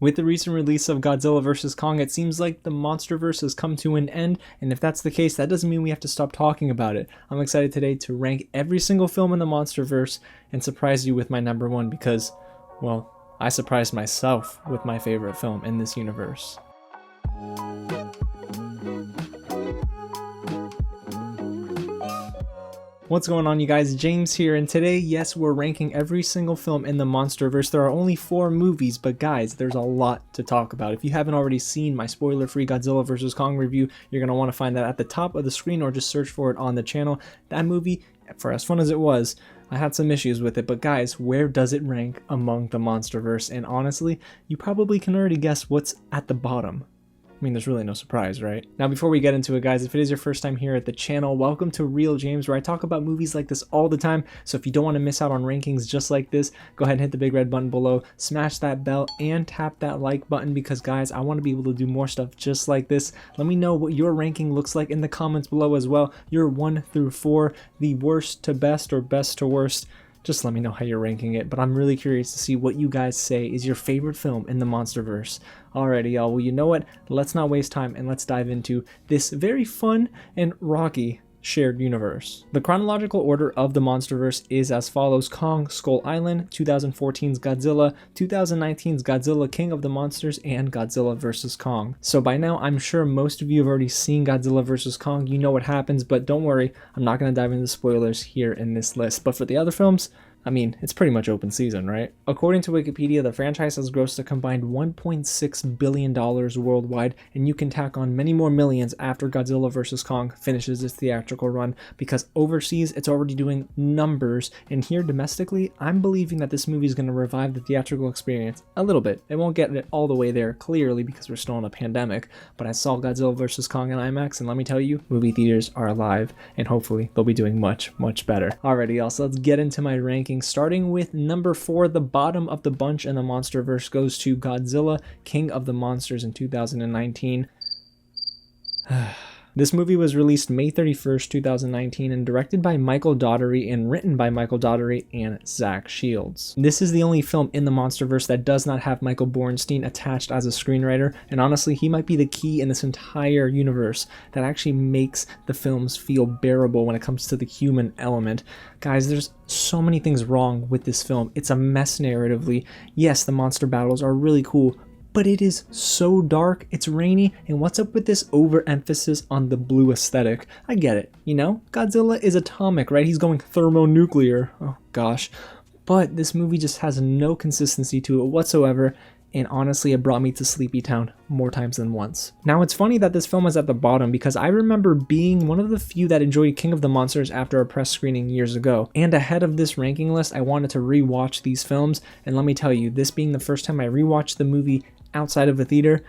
With the recent release of Godzilla vs. Kong, it seems like the MonsterVerse has come to an end, and if that's the case, that doesn't mean we have to stop talking about it. I'm excited today to rank every single film in the MonsterVerse and surprise you with my number one because, well, I surprised myself with my favorite film in this universe. What's going on, you guys? James here, and today, yes, we're ranking every single film in the MonsterVerse. There are only 4 movies, but guys, there's a lot to talk about. If you haven't already seen my spoiler-free Godzilla vs. Kong review, you're going to want to find that at the top of the screen or just search for it on the channel. That movie, for as fun as it was, I had some issues with it, but guys, where does it rank among the MonsterVerse? And honestly, you probably can already guess what's at the bottom. I mean, there's really no surprise, right? Now, before we get into it, guys, if it is your first time here at the channel, welcome to Real James, where I talk about movies like this all the time. So if you don't want to miss out on rankings just like this, go ahead and hit the big red button below, smash that bell, and tap that like button because, guys, I want to be able to do more stuff just like this. Let me know what your ranking looks like in the comments below as well. Your 1 through 4, the worst to best or best to worst. Just let me know how you're ranking it, but I'm really curious to see what you guys say is your favorite film in the MonsterVerse. Alrighty, y'all, well, you know what? Let's not waste time and let's dive into this very fun and rocky shared universe. The chronological order of the MonsterVerse is as follows: Kong, Skull Island, 2014's Godzilla, 2019's Godzilla King of the Monsters, and Godzilla vs. Kong. So by now, I'm sure most of you have already seen Godzilla vs. Kong. You know what happens, but don't worry, I'm not going to dive into spoilers here in this list. But for the other films, I mean, it's pretty much open season, right? According to Wikipedia, the franchise has grossed a combined $1.6 billion worldwide, and you can tack on many more millions after Godzilla vs. Kong finishes its theatrical run, because overseas, it's already doing numbers, and here domestically, I'm believing that this movie is going to revive the theatrical experience a little bit. It won't get it all the way there, clearly, because we're still in a pandemic, but I saw Godzilla vs. Kong in IMAX, and let me tell you, movie theaters are alive, and hopefully, they'll be doing much, much better. Alrighty, y'all, so let's get into my ranking. Starting with number 4, the bottom of the bunch in the MonsterVerse goes to Godzilla, King of the Monsters in 2019. This movie was released May 31st, 2019 and directed by Michael Daugherty and written by Michael Daugherty and Zach Shields. This is the only film in the MonsterVerse that does not have Michael Bornstein attached as a screenwriter, and honestly, he might be the key in this entire universe that actually makes the films feel bearable when it comes to the human element. Guys, there's so many things wrong with this film. It's a mess narratively. Yes, the monster battles are really cool, but it is so dark, it's rainy, and what's up with this overemphasis on the blue aesthetic? I get it, you know? Godzilla is atomic, right? He's going thermonuclear. Oh gosh. But this movie just has no consistency to it whatsoever, and honestly, it brought me to Sleepy Town more times than once. Now, it's funny that this film is at the bottom because I remember being one of the few that enjoyed King of the Monsters after a press screening years ago. And ahead of this ranking list, I wanted to rewatch these films, and let me tell you, this being the first time I rewatched the movie outside of a theater,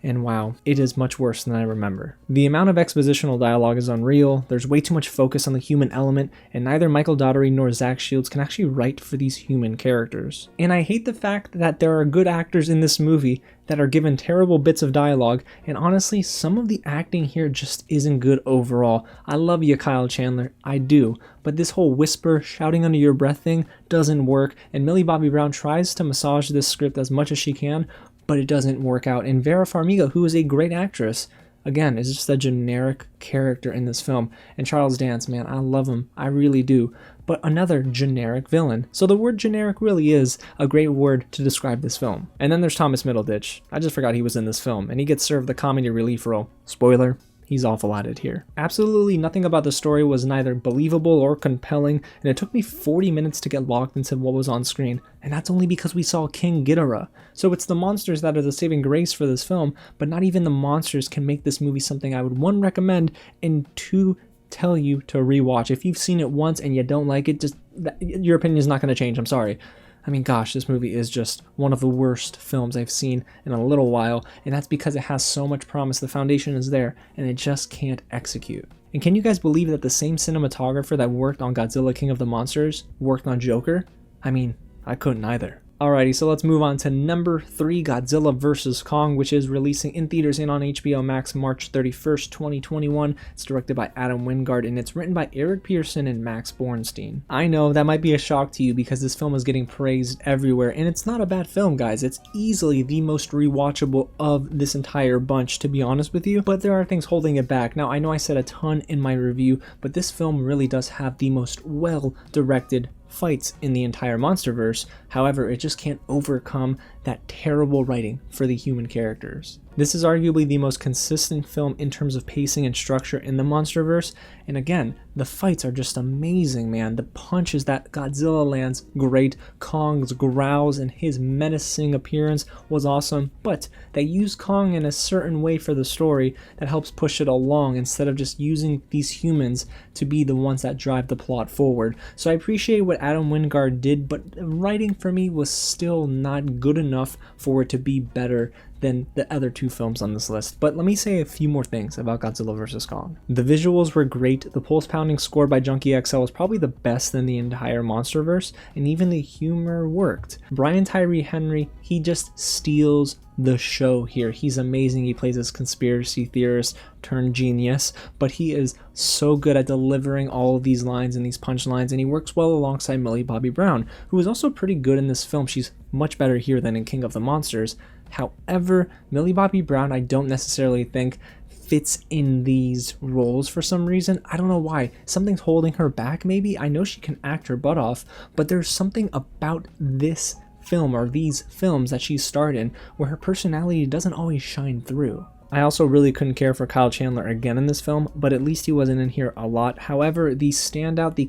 and wow, it is much worse than I remember. The amount of expositional dialogue is unreal, there's way too much focus on the human element, and neither Michael Daugherty nor Zach Shields can actually write for these human characters. And I hate the fact that there are good actors in this movie that are given terrible bits of dialogue, and honestly, some of the acting here just isn't good overall. I love you, Kyle Chandler, I do, but this whole whisper, shouting under your breath thing doesn't work, and Millie Bobby Brown tries to massage this script as much as she can, but it doesn't work out. And Vera Farmiga, who is a great actress, again, is just a generic character in this film. And Charles Dance, man, I love him, I really do, but another generic villain. So the word generic really is a great word to describe this film. And then there's Thomas Middleditch. I just forgot he was in this film, and he gets served the comedy relief role. Spoiler, he's awful at it here. Absolutely nothing about the story was neither believable or compelling, and it took me 40 minutes to get locked into what was on screen, and that's only because we saw King Ghidorah. So it's the monsters that are the saving grace for this film, but not even the monsters can make this movie something I would, 1, recommend, and 2, tell you to rewatch. If you've seen it once and you don't like it, just your opinion is not going to change, I'm sorry. I mean, gosh, this movie is just one of the worst films I've seen in a little while, and that's because it has so much promise. The foundation is there, and it just can't execute. And can you guys believe that the same cinematographer that worked on Godzilla King of the Monsters worked on Joker? I mean, I couldn't either. Alrighty, so let's move on to number 3, Godzilla vs. Kong, which is releasing in theaters and on HBO Max March 31st, 2021. It's directed by Adam Wingard, and it's written by Eric Pearson and Max Bornstein. I know that might be a shock to you because this film is getting praised everywhere, and it's not a bad film, guys. It's easily the most rewatchable of this entire bunch, to be honest with you, but there are things holding it back. Now, I know I said a ton in my review, but this film really does have the most well-directed fights in the entire MonsterVerse. However, it just can't overcome that terrible writing for the human characters. This is arguably the most consistent film in terms of pacing and structure in the MonsterVerse, and again, the fights are just amazing, man. The punches that Godzilla lands, great. Kong's growls and his menacing appearance was awesome, but they use Kong in a certain way for the story that helps push it along instead of just using these humans to be the ones that drive the plot forward. So I appreciate what Adam Wingard did, but the writing for me was still not good enough for it to be better than the other two films on this list. But let me say a few more things about Godzilla vs. Kong. The visuals were great. The pulse-pounding score by Junkie XL was probably the best in the entire MonsterVerse, and even the humor worked. Brian Tyree Henry, he just steals the show here. He's amazing. He plays this conspiracy theorist turned genius, but he is so good at delivering all of these lines and these punchlines, and he works well alongside Millie Bobby Brown, who is also pretty good in this film. She's much better here than in King of the Monsters. However, Millie Bobby Brown, I don't necessarily think fits in these roles for some reason. I don't know why. Something's holding her back, maybe. I know she can act her butt off, but there's something about this film or these films that she's starred in where her personality doesn't always shine through. I also really couldn't care for Kyle Chandler again in this film, but at least he wasn't in here a lot. However, the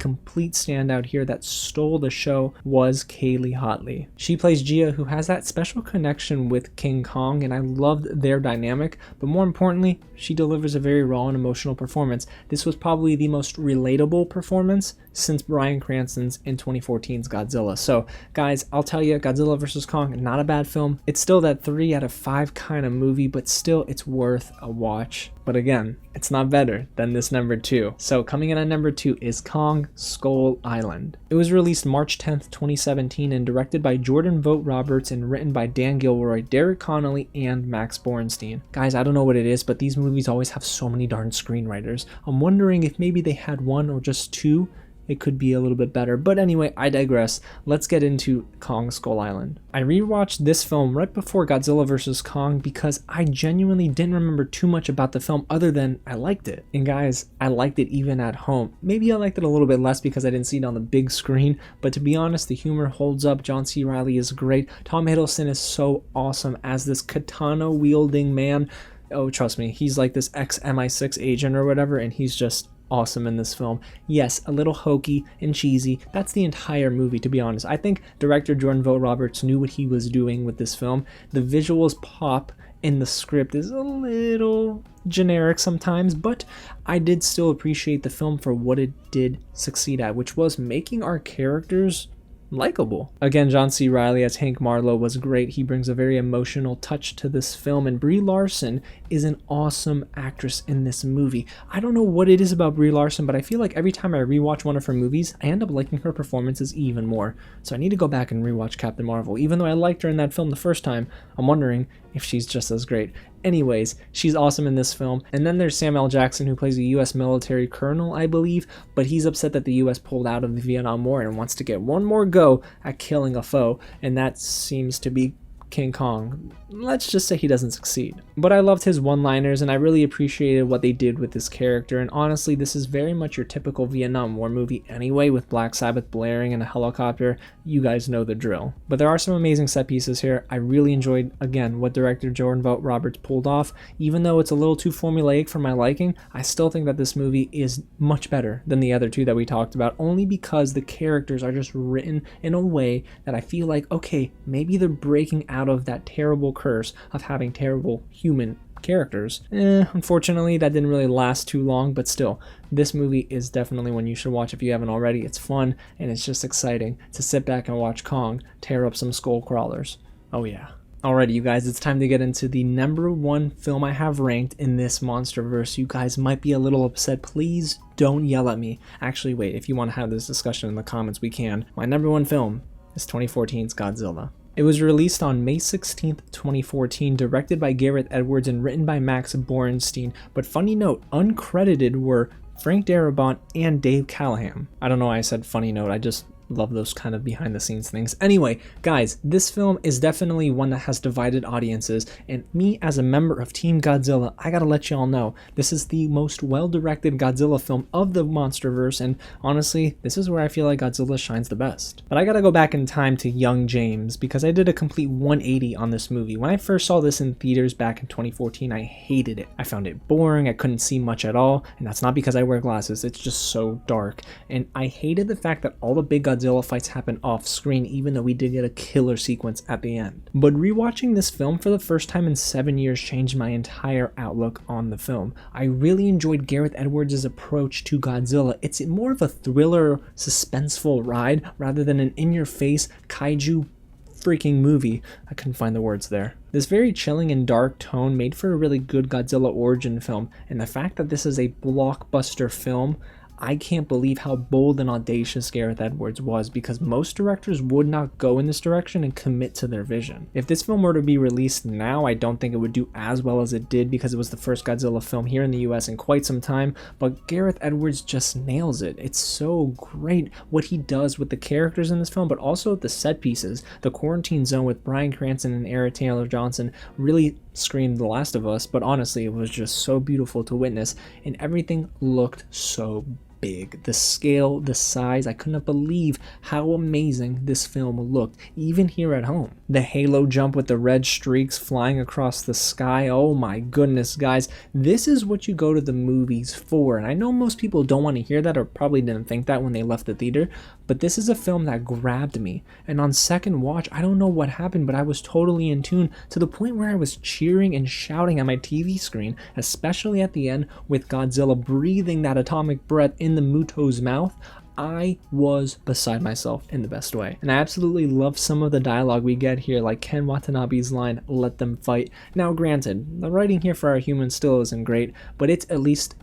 complete standout here that stole the show was Kaylee Hotley. She plays Gia, who has that special connection with King Kong, and I loved their dynamic, but more importantly, she delivers a very raw and emotional performance. This was probably the most relatable performance since Bryan Cranston's in 2014's Godzilla. So guys, I'll tell you, Godzilla vs. Kong, not a bad film. It's still that 3 out of 5 kind of movie, but still it's worth a watch. But again, it's not better than this number 2. So coming in at number 2 is Kong Skull Island. It was released March 10th, 2017 and directed by Jordan Vogt Roberts and written by Dan Gilroy, Derek Connolly, and Max Bornstein. Guys, I don't know what it is, but these movies always have so many darn screenwriters. I'm wondering if maybe they had one or just two. It could be a little bit better. But anyway, I digress. Let's get into Kong Skull Island. I rewatched this film right before Godzilla vs. Kong because I genuinely didn't remember too much about the film other than I liked it. And guys, I liked it even at home. Maybe I liked it a little bit less because I didn't see it on the big screen, but to be honest, the humor holds up. John C. Reilly is great. Tom Hiddleston is so awesome as this katana-wielding man. Oh, trust me, he's like this ex-MI6 agent or whatever, and he's just awesome in this film. Yes, a little hokey and cheesy. That's the entire movie, to be honest. I think director Jordan Vogt Roberts knew what he was doing with this film. The visuals pop, and the script is a little generic sometimes, but I did still appreciate the film for what it did succeed at, which was making our characters likable. Again, John C. Reilly as Hank Marlowe was great. He brings a very emotional touch to this film, and Brie Larson is an awesome actress in this movie. I don't know what it is about Brie Larson, but I feel like every time I rewatch one of her movies, I end up liking her performances even more. So I need to go back and rewatch Captain Marvel. Even though I liked her in that film the first time, I'm wondering if she's just as great. Anyways, she's awesome in this film. And then there's Samuel L. Jackson, who plays a U.S. military colonel, I believe, but he's upset that the U.S. pulled out of the Vietnam War and wants to get one more go at killing a foe, and that seems to be King Kong. Let's just say he doesn't succeed. But I loved his one-liners, and I really appreciated what they did with this character, and honestly, this is very much your typical Vietnam War movie anyway, with Black Sabbath blaring and a helicopter. You guys know the drill. But there are some amazing set pieces here. I really enjoyed, again, what director Jordan Vogt Roberts pulled off. Even though it's a little too formulaic for my liking, I still think that this movie is much better than the other two that we talked about, only because the characters are just written in a way that I feel like, okay, maybe they're breaking out of that terrible curse of having terrible human characters. Unfortunately, that didn't really last too long, but still, this movie is definitely one you should watch if you haven't already. It's fun, and it's just exciting to sit back and watch Kong tear up some skull crawlers. Oh yeah. Alrighty, you guys, it's time to get into the number 1 film I have ranked in this MonsterVerse. You guys might be a little upset. Please don't yell at me. Actually, wait, if you want to have this discussion in the comments, we can. My number 1 film is 2014's Godzilla. It was released on May 16th, 2014, directed by Gareth Edwards and written by Max Borenstein, but funny note, uncredited were Frank Darabont and Dave Callahan. I don't know why I said funny note, I just love those kind of behind the scenes things. Anyway, guys, this film is definitely one that has divided audiences, and me as a member of Team Godzilla, I gotta let y'all know, this is the most well-directed Godzilla film of the MonsterVerse, and honestly, this is where I feel like Godzilla shines the best. But I gotta go back in time to young James, because I did a complete 180 on this movie. When I first saw this in theaters back in 2014, I hated it. I found it boring, I couldn't see much at all, and that's not because I wear glasses, it's just so dark. And I hated the fact that all the big Godzilla fights happen off screen, even though we did get a killer sequence at the end. But rewatching this film for the first time in 7 years changed my entire outlook on the film. I really enjoyed Gareth Edwards' approach to Godzilla. It's more of a thriller, suspenseful ride rather than an in-your-face kaiju freaking movie. I couldn't find the words there. This very chilling and dark tone made for a really good Godzilla origin film, and the fact that this is a blockbuster film, I can't believe how bold and audacious Gareth Edwards was, because most directors would not go in this direction and commit to their vision. If this film were to be released now, I don't think it would do as well as it did, because it was the first Godzilla film here in the US in quite some time, but Gareth Edwards just nails it. It's so great what he does with the characters in this film, but also the set pieces. The quarantine zone with Bryan Cranston and Aaron Taylor Johnson really screamed The Last of Us, but honestly, it was just so beautiful to witness, and everything looked so big. The scale, the size, I couldn't believe how amazing this film looked, even here at home. The halo jump with the red streaks flying across the sky, oh my goodness, guys, this is what you go to the movies for. And I know most people don't want to hear that, or probably didn't think that when they left the theater, but this is a film that grabbed me. And on second watch, I don't know what happened, but I was totally in tune, to the point where I was cheering and shouting at my TV screen, especially at the end with Godzilla breathing that atomic breath in the Muto's mouth. I was beside myself in the best way. And I absolutely love some of the dialogue we get here, like Ken Watanabe's line, "Let them fight." Now granted, the writing here for our humans still isn't great, but it's at least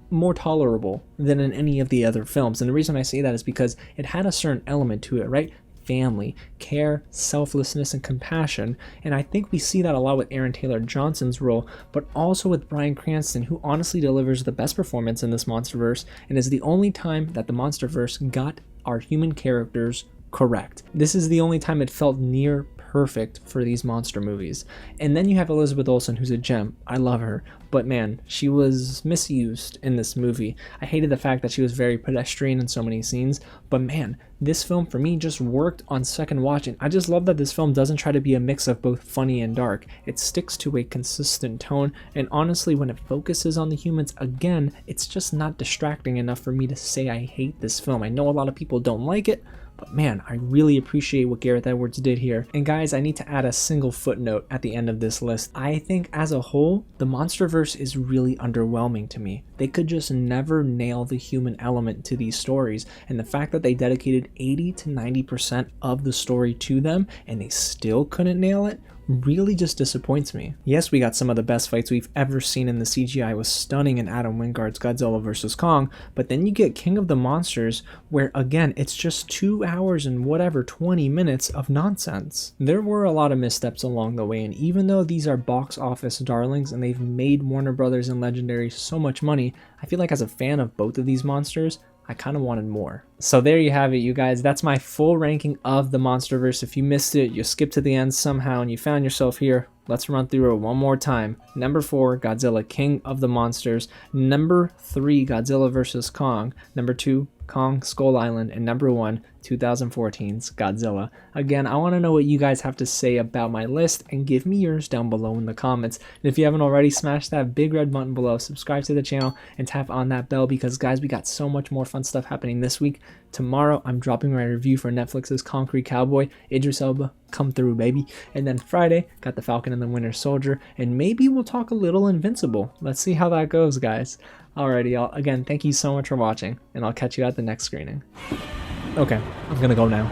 more tolerable than in any of the other films. And the reason I say that is because it had a certain element to it, right? Family, care, selflessness, and compassion. And I think we see that a lot with Aaron Taylor Johnson's role, but also with Bryan Cranston, who honestly delivers the best performance in this MonsterVerse, and is the only time that the MonsterVerse got our human characters correct. This is the only time it felt near perfect for these monster movies. And then you have Elizabeth Olsen, who's a gem. I love her, but man, she was misused in this movie. I hated the fact that she was very pedestrian in so many scenes, but man, this film for me just worked on second watch, and I just love that this film doesn't try to be a mix of both funny and dark. It sticks to a consistent tone, and honestly, when it focuses on the humans, again, it's just not distracting enough for me to say I hate this film. I know a lot of people don't like it, but man, I really appreciate what Gareth Edwards did here. And guys, I need to add a single footnote at the end of this list. I think as a whole, the MonsterVerse is really underwhelming to me. They could just never nail the human element to these stories, and the fact that they dedicated 80 to 90% of the story to them and they still couldn't nail it really just disappoints me. Yes, we got some of the best fights we've ever seen, and the CGI was stunning in Adam Wingard's Godzilla vs. Kong, but then you get King of the Monsters, where again, it's just 2 hours and whatever 20 minutes of nonsense. There were a lot of missteps along the way, and even though these are box office darlings and they've made Warner Brothers and Legendary so much money, I feel like as a fan of both of these monsters, I kind of wanted more. So there you have it, you guys. That's my full ranking of the MonsterVerse. If you missed it, you skipped to the end somehow and you found yourself here, let's run through it one more time. Number 4, Godzilla, King of the Monsters. Number 3, Godzilla vs. Kong. Number 2, Kong Skull Island. And number 1, 2014's Godzilla. Again, I want to know what you guys have to say about my list, and give me yours down below in the comments. And if you haven't already, smash that big red button below, subscribe to the channel, and tap on that bell, because guys, we got so much more fun stuff happening this week. Tomorrow, I'm dropping my review for Netflix's Concrete Cowboy. Idris Elba, come through, baby. And then Friday, got The Falcon and the Winter Soldier, and maybe we'll talk a little Invincible. Let's see how that goes, guys. Alrighty, y'all. Again, thank you so much for watching, and I'll catch you at the next screening. Okay, I'm gonna go now.